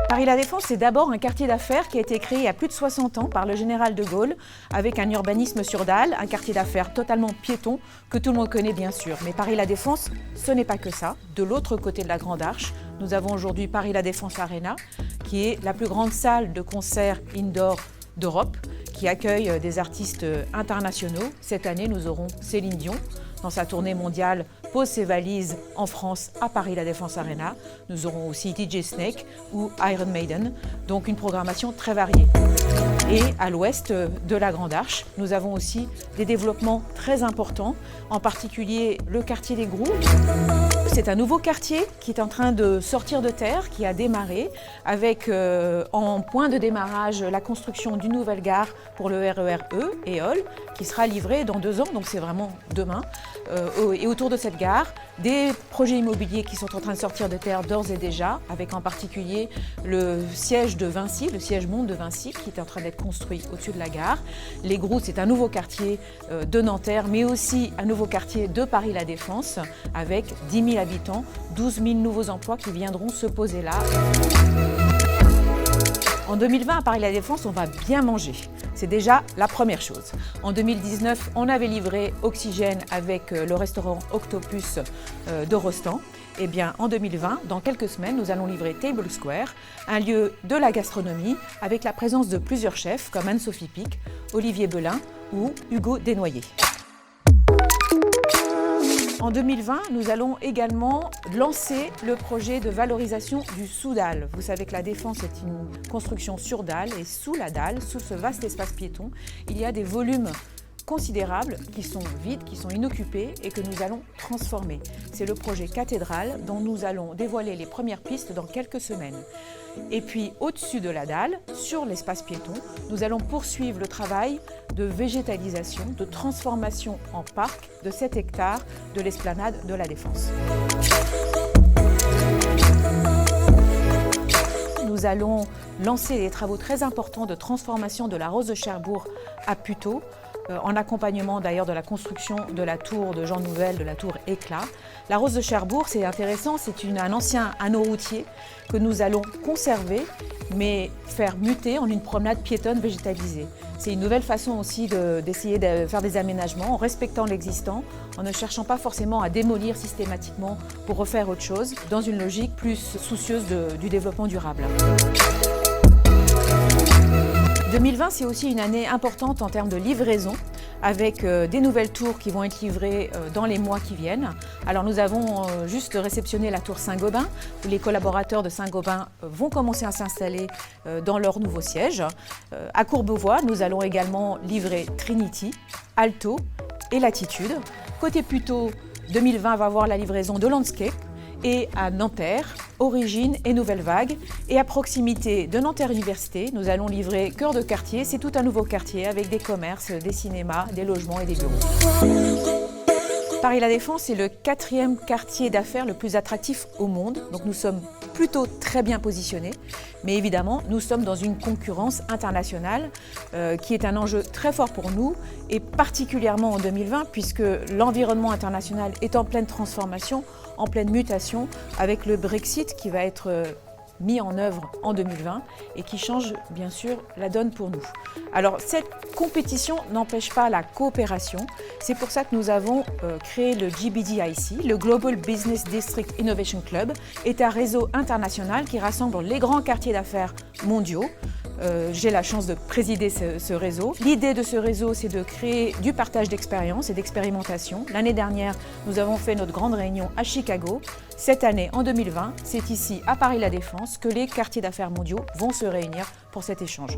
Paris La Défense, c'est d'abord un quartier d'affaires qui a été créé il y a plus de 60 ans par le général de Gaulle, avec un urbanisme sur dalle, un quartier d'affaires totalement piéton, que tout le monde connaît bien sûr. Mais Paris La Défense, ce n'est pas que ça. De l'autre côté de la Grande Arche, nous avons aujourd'hui Paris La Défense Arena, qui est la plus grande salle de concert indoor d'Europe, qui accueille des artistes internationaux. Cette année, nous aurons Céline Dion dans sa tournée mondiale, pose ses valises en France à Paris La Défense Arena. Nous aurons aussi DJ Snake ou Iron Maiden, donc une programmation très variée. Et à l'ouest de la Grande Arche, nous avons aussi des développements très importants, en particulier le quartier des Grous. C'est un nouveau quartier qui est en train de sortir de terre, qui a démarré avec en point de démarrage la construction d'une nouvelle gare pour le RER E, EOL, qui sera livrée dans 2 ans, donc c'est vraiment demain. Et autour de cette gare, des projets immobiliers qui sont en train de sortir de terre d'ores et déjà, avec en particulier le siège de Vinci, le siège monde de Vinci, qui est en train d'être construit au-dessus de la gare. Les Grous, c'est un nouveau quartier de Nanterre, mais aussi un nouveau quartier de Paris La Défense, avec 10 000 habitants, 12 000 nouveaux emplois qui viendront se poser là. En 2020, à Paris La Défense, on va bien manger. C'est déjà la première chose. En 2019, on avait livré Oxygène avec le restaurant Octopus de Rostand. Eh bien, en 2020, dans quelques semaines, nous allons livrer Table Square, un lieu de la gastronomie avec la présence de plusieurs chefs comme Anne-Sophie Pic, Olivier Belin ou Hugo Desnoyers. En 2020, nous allons également lancer le projet de valorisation du sous-dalle. Vous savez que la Défense est une construction sur dalle et sous la dalle, sous ce vaste espace piéton, il y a des volumes considérables qui sont vides, qui sont inoccupés et que nous allons transformer. C'est le projet Cathédrale dont nous allons dévoiler les premières pistes dans quelques semaines. Et puis au-dessus de la dalle, sur l'espace piéton, nous allons poursuivre le travail de végétalisation, de transformation en parc de 7 hectares de l'esplanade de la Défense. Nous allons lancer des travaux très importants de transformation de la Rose de Cherbourg à Puteaux, en accompagnement d'ailleurs de la construction de la tour de Jean Nouvel, de la tour Éclat. La Rose de Cherbourg, c'est intéressant, c'est un ancien anneau routier que nous allons conserver, mais faire muter en une promenade piétonne végétalisée. C'est une nouvelle façon aussi d'essayer de faire des aménagements en respectant l'existant, en ne cherchant pas forcément à démolir systématiquement pour refaire autre chose, dans une logique plus soucieuse du développement durable. 2020, c'est aussi une année importante en termes de livraison, avec des nouvelles tours qui vont être livrées dans les mois qui viennent. Alors nous avons juste réceptionné la tour Saint-Gobain, où les collaborateurs de Saint-Gobain vont commencer à s'installer dans leur nouveau siège. À Courbevoie, nous allons également livrer Trinity, Alto et Latitude. Côté Puteaux, 2020 va voir la livraison de Landscape. Et à Nanterre, Origine et Nouvelle Vague. Et à proximité de Nanterre Université, nous allons livrer Cœur de Quartier. C'est tout un nouveau quartier avec des commerces, des cinémas, des logements et des bureaux. Paris La Défense est le 4e quartier d'affaires le plus attractif au monde. Donc nous sommes plutôt très bien positionnés. Mais évidemment, nous sommes dans une concurrence internationale qui est un enjeu très fort pour nous et particulièrement en 2020 puisque l'environnement international est en pleine transformation, en pleine mutation avec le Brexit qui va être mis en œuvre en 2020 et qui change bien sûr la donne pour nous. Alors cette compétition n'empêche pas la coopération, c'est pour ça que nous avons créé le GBDIC, le Global Business District Innovation Club, est un réseau international qui rassemble les grands quartiers d'affaires mondiaux. J'ai la chance de présider ce réseau. L'idée de ce réseau, c'est de créer du partage d'expériences et d'expérimentation. L'année dernière, nous avons fait notre grande réunion à Chicago. Cette année, en 2020, c'est ici, à Paris La Défense, que les quartiers d'affaires mondiaux vont se réunir pour cet échange.